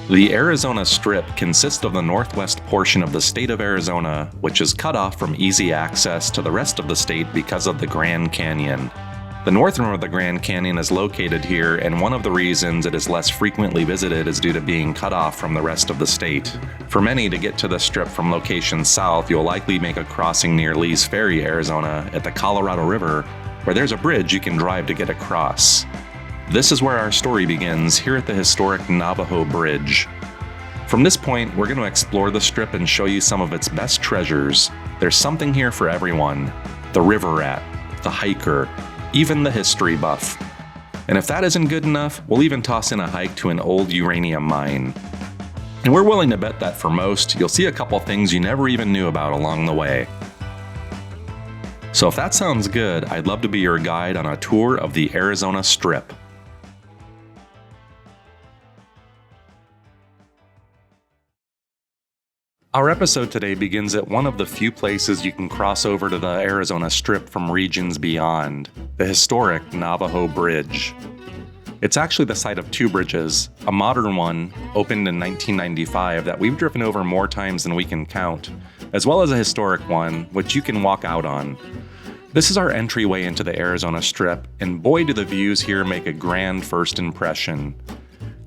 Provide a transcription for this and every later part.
The Arizona Strip consists of the northwest portion of the state of Arizona, which is cut off from easy access to the rest of the state because of the Grand Canyon. The northern rim of the Grand Canyon is located here, and one of the reasons it is less frequently visited is due to being cut off from the rest of the state. For many, to get to the strip from locations south, you'll likely make a crossing near Lee's Ferry, Arizona, at the Colorado River, where there's a bridge you can drive to get across. This is where our story begins, here at the historic Navajo Bridge. From this point, we're going to explore the strip and show you some of its best treasures. There's something here for everyone. The river rat, the hiker, even the history buff. And if that isn't good enough, we'll even toss in a hike to an old uranium mine. And we're willing to bet that for most, you'll see a couple things you never even knew about along the way. So if that sounds good, I'd love to be your guide on a tour of the Arizona Strip. Our episode today begins at one of the few places you can cross over to the Arizona Strip from regions beyond, the historic Navajo Bridge. It's actually the site of two bridges, a modern one, opened in 1995, that we've driven over more times than we can count, as well as a historic one, which you can walk out on. This is our entryway into the Arizona Strip, and boy do the views here make a grand first impression.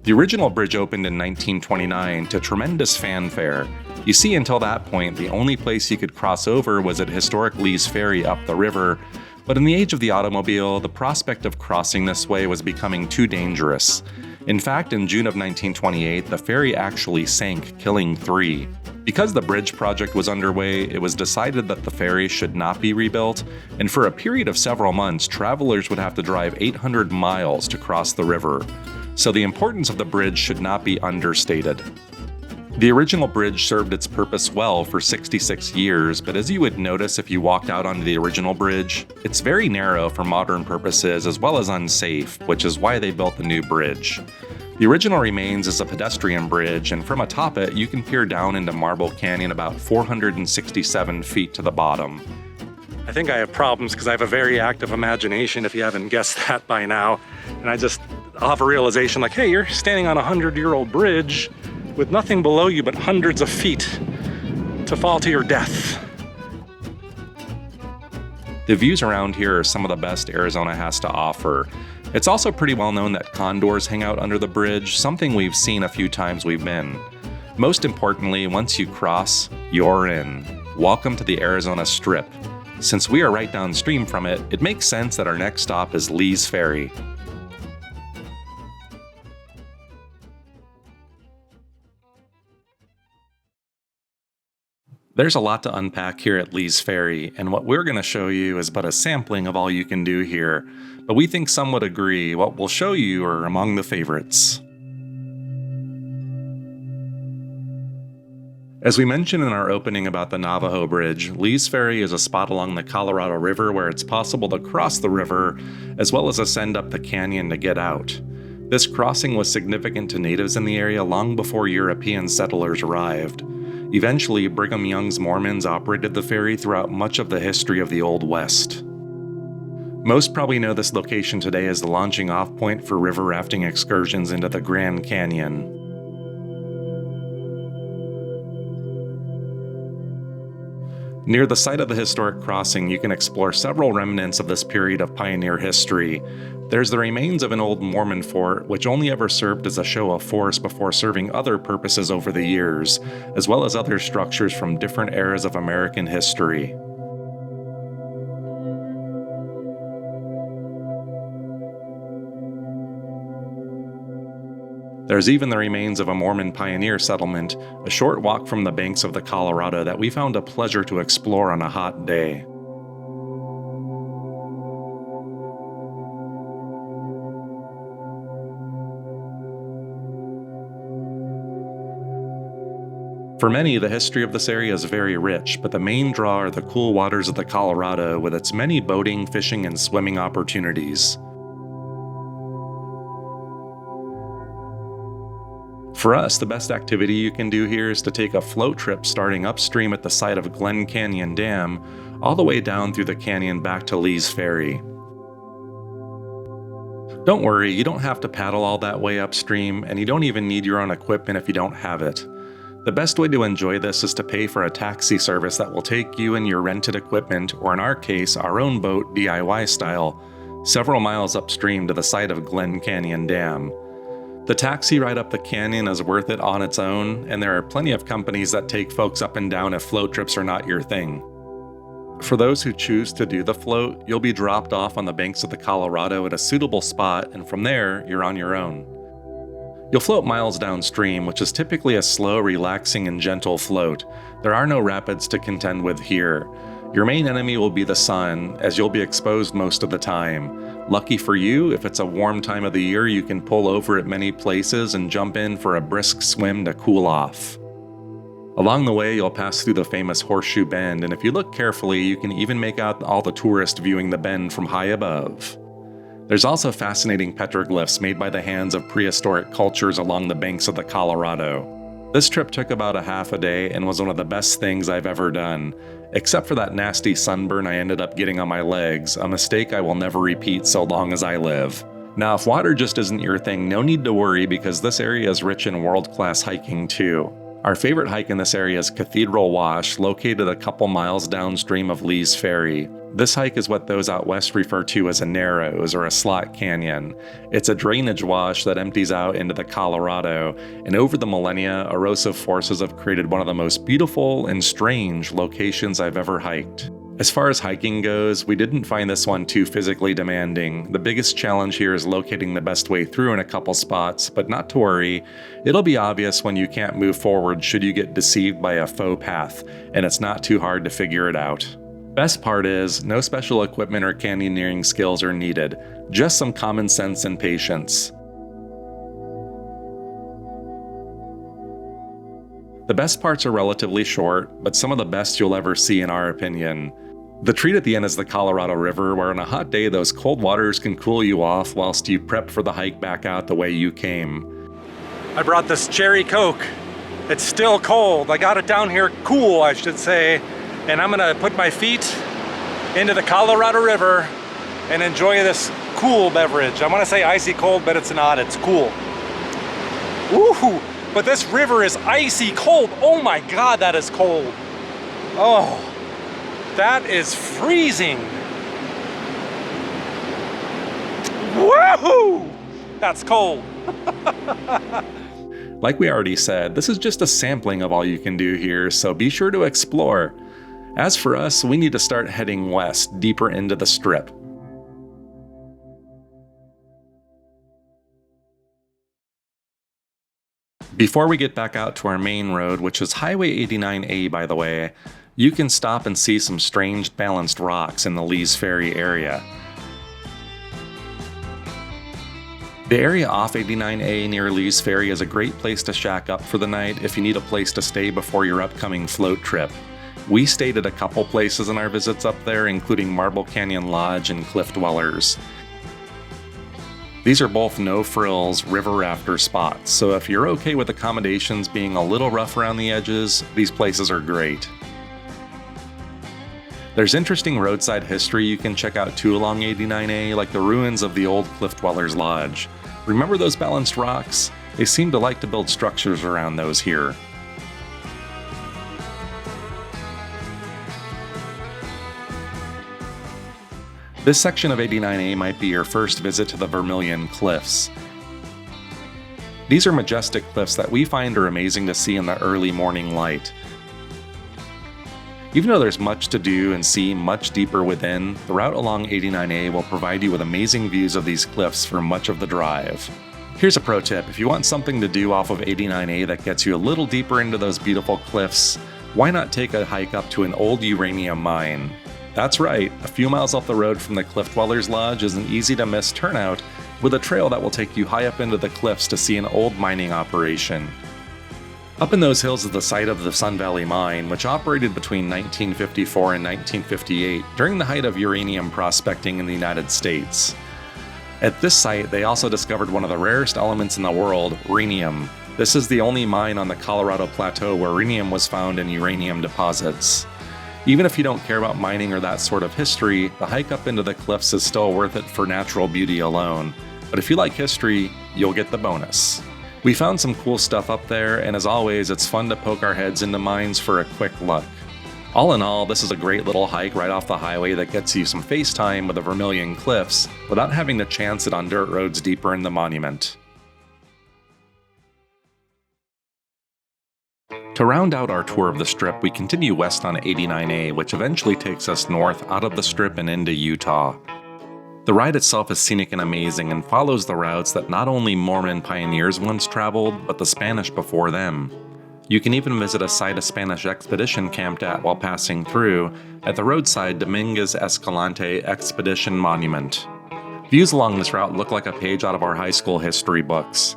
The original bridge opened in 1929 to tremendous fanfare. You see, until that point, the only place you could cross over was at historic Lee's Ferry up the river, but in the age of the automobile, the prospect of crossing this way was becoming too dangerous. In fact, in June of 1928, the ferry actually sank, killing 3. Because the bridge project was underway, it was decided that the ferry should not be rebuilt, and for a period of several months, travelers would have to drive 800 miles to cross the river. So the importance of the bridge should not be understated. The original bridge served its purpose well for 66 years, but as you would notice if you walked out onto the original bridge, it's very narrow for modern purposes as well as unsafe, which is why they built the new bridge. The original remains as a pedestrian bridge, and from atop it, you can peer down into Marble Canyon about 467 feet to the bottom. I think I have problems because I have a very active imagination, if you haven't guessed that by now, and I'll have a realization like, hey, you're standing on a 100-year-old bridge with nothing below you but hundreds of feet to fall to your death. The views around here are some of the best Arizona has to offer. It's also pretty well known that condors hang out under the bridge, something we've seen a few times we've been. Most importantly, once you cross, you're in. Welcome to the Arizona Strip. Since we are right downstream from it, it makes sense that our next stop is Lee's Ferry. There's a lot to unpack here at Lee's Ferry, and what we're going to show you is but a sampling of all you can do here, but we think some would agree what we'll show you are among the favorites. As we mentioned in our opening about the Navajo Bridge, Lee's Ferry is a spot along the Colorado River where it's possible to cross the river, as well as ascend up the canyon to get out. This crossing was significant to natives in the area long before European settlers arrived. Eventually, Brigham Young's Mormons operated the ferry throughout much of the history of the Old West. Most probably know this location today as the launching off point for river rafting excursions into the Grand Canyon. Near the site of the historic crossing, you can explore several remnants of this period of pioneer history. There's the remains of an old Mormon fort, which only ever served as a show of force before serving other purposes over the years, as well as other structures from different eras of American history. There's even the remains of a Mormon pioneer settlement, a short walk from the banks of the Colorado that we found a pleasure to explore on a hot day. For many, the history of this area is very rich, but the main draw are the cool waters of the Colorado with its many boating, fishing, and swimming opportunities. For us, the best activity you can do here is to take a float trip starting upstream at the site of Glen Canyon Dam, all the way down through the canyon back to Lee's Ferry. Don't worry, you don't have to paddle all that way upstream, and you don't even need your own equipment if you don't have it. The best way to enjoy this is to pay for a taxi service that will take you and your rented equipment, or in our case, our own boat DIY style, several miles upstream to the site of Glen Canyon Dam. The taxi ride up the canyon is worth it on its own, and there are plenty of companies that take folks up and down if float trips are not your thing. For those who choose to do the float, you'll be dropped off on the banks of the Colorado at a suitable spot, and from there, you're on your own. You'll float miles downstream, which is typically a slow, relaxing, and gentle float. There are no rapids to contend with here. Your main enemy will be the sun, as you'll be exposed most of the time. Lucky for you, if it's a warm time of the year, you can pull over at many places and jump in for a brisk swim to cool off. Along the way, you'll pass through the famous Horseshoe Bend, and if you look carefully, you can even make out all the tourists viewing the bend from high above. There's also fascinating petroglyphs made by the hands of prehistoric cultures along the banks of the Colorado. This trip took about a half a day and was one of the best things I've ever done, except for that nasty sunburn I ended up getting on my legs, a mistake I will never repeat so long as I live. Now, if water just isn't your thing, no need to worry because this area is rich in world-class hiking too. Our favorite hike in this area is Cathedral Wash, located a couple miles downstream of Lee's Ferry. This hike is what those out west refer to as a narrows or a slot canyon. It's a drainage wash that empties out into the Colorado, and over the millennia, erosive forces have created one of the most beautiful and strange locations I've ever hiked. As far as hiking goes, we didn't find this one too physically demanding. The biggest challenge here is locating the best way through in a couple spots, but not to worry, it'll be obvious when you can't move forward should you get deceived by a faux path, and it's not too hard to figure it out. Best part is, no special equipment or canyoneering skills are needed, just some common sense and patience. The best parts are relatively short, but some of the best you'll ever see in our opinion. The treat at the end is the Colorado River, where on a hot day those cold waters can cool you off whilst you prep for the hike back out the way you came. I brought this cherry Coke. It's still cold. I got it down here cool, I should say. And I'm gonna put my feet into the Colorado River and enjoy this cool beverage. I wanna say icy cold, but it's not, it's cool. Woohoo! But this river is icy cold. Oh my God, that is cold. Oh, that is freezing. Woohoo! That's cold. Like we already said, this is just a sampling of all you can do here, so be sure to explore. As for us, we need to start heading west, deeper into the strip. Before we get back out to our main road, which is Highway 89A by the way, you can stop and see some strange balanced rocks in the Lee's Ferry area. The area off 89A near Lee's Ferry is a great place to shack up for the night if you need a place to stay before your upcoming float trip. We stayed at a couple places in our visits up there, including Marble Canyon Lodge and Cliff Dwellers. These are both no-frills river rafter spots, so if you're okay with accommodations being a little rough around the edges, these places are great. There's interesting roadside history you can check out too along 89A, like the ruins of the old Cliff Dwellers Lodge. Remember those balanced rocks? They seem to like to build structures around those here. This section of 89A might be your first visit to the Vermilion Cliffs. These are majestic cliffs that we find are amazing to see in the early morning light. Even though there's much to do and see much deeper within, the route along 89A will provide you with amazing views of these cliffs for much of the drive. Here's a pro tip: if you want something to do off of 89A that gets you a little deeper into those beautiful cliffs, why not take a hike up to an old uranium mine? That's right, a few miles off the road from the Cliff Dwellers Lodge is an easy-to-miss turnout with a trail that will take you high up into the cliffs to see an old mining operation. Up in those hills is the site of the Sun Valley Mine, which operated between 1954 and 1958 during the height of uranium prospecting in the United States. At this site, they also discovered one of the rarest elements in the world, rhenium. This is the only mine on the Colorado Plateau where rhenium was found in uranium deposits. Even if you don't care about mining or that sort of history, the hike up into the cliffs is still worth it for natural beauty alone. But if you like history, you'll get the bonus. We found some cool stuff up there, and as always, it's fun to poke our heads into mines for a quick look. All in all, this is a great little hike right off the highway that gets you some face time with the Vermilion Cliffs without having to chance it on dirt roads deeper in the monument. To round out our tour of the Strip, we continue west on 89A, which eventually takes us north out of the Strip and into Utah. The ride itself is scenic and amazing and follows the routes that not only Mormon pioneers once traveled, but the Spanish before them. You can even visit a site a Spanish expedition camped at while passing through at the roadside Dominguez-Escalante Expedition Monument. Views along this route look like a page out of our high school history books.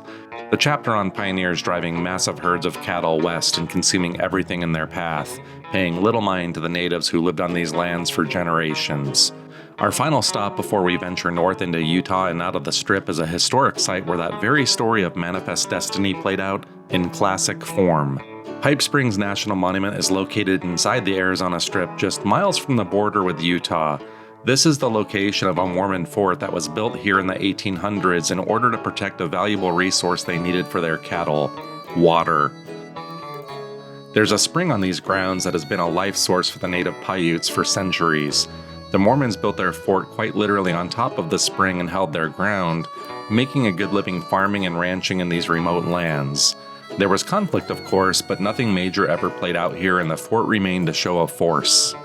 The chapter on pioneers driving massive herds of cattle west and consuming everything in their path, paying little mind to the natives who lived on these lands for generations. Our final stop before we venture north into Utah and out of the Strip is a historic site where that very story of manifest destiny played out in classic form. Pipe Springs National Monument is located inside the Arizona Strip, just miles from the border with Utah. This is the location of a Mormon fort that was built here in the 1800s in order to protect a valuable resource they needed for their cattle: water. There's a spring on these grounds that has been a life source for the native Paiutes for centuries. The Mormons built their fort quite literally on top of the spring and held their ground, making a good living farming and ranching in these remote lands. There was conflict, of course, but nothing major ever played out here, and the fort remained a show of force.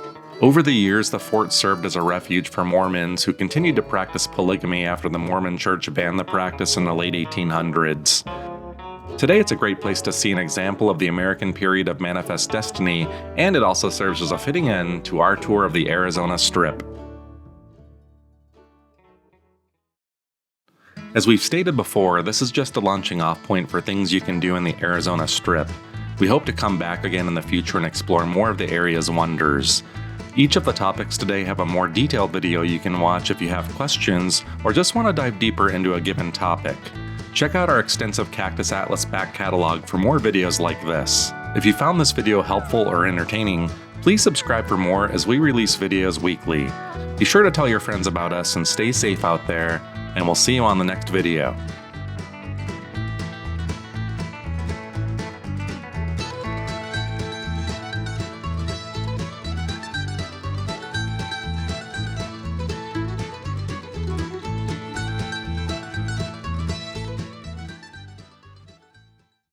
Over the years, the fort served as a refuge for Mormons who continued to practice polygamy after the Mormon Church banned the practice in the late 1800s. Today, it's a great place to see an example of the American period of manifest destiny, and it also serves as a fitting end to our tour of the Arizona Strip. As we've stated before, this is just a launching off point for things you can do in the Arizona Strip. We hope to come back again in the future and explore more of the area's wonders. Each of the topics today have a more detailed video you can watch if you have questions or just want to dive deeper into a given topic. Check out our extensive Cactus Atlas back catalog for more videos like this. If you found this video helpful or entertaining, please subscribe for more as we release videos weekly. Be sure to tell your friends about us and stay safe out there, and we'll see you on the next video.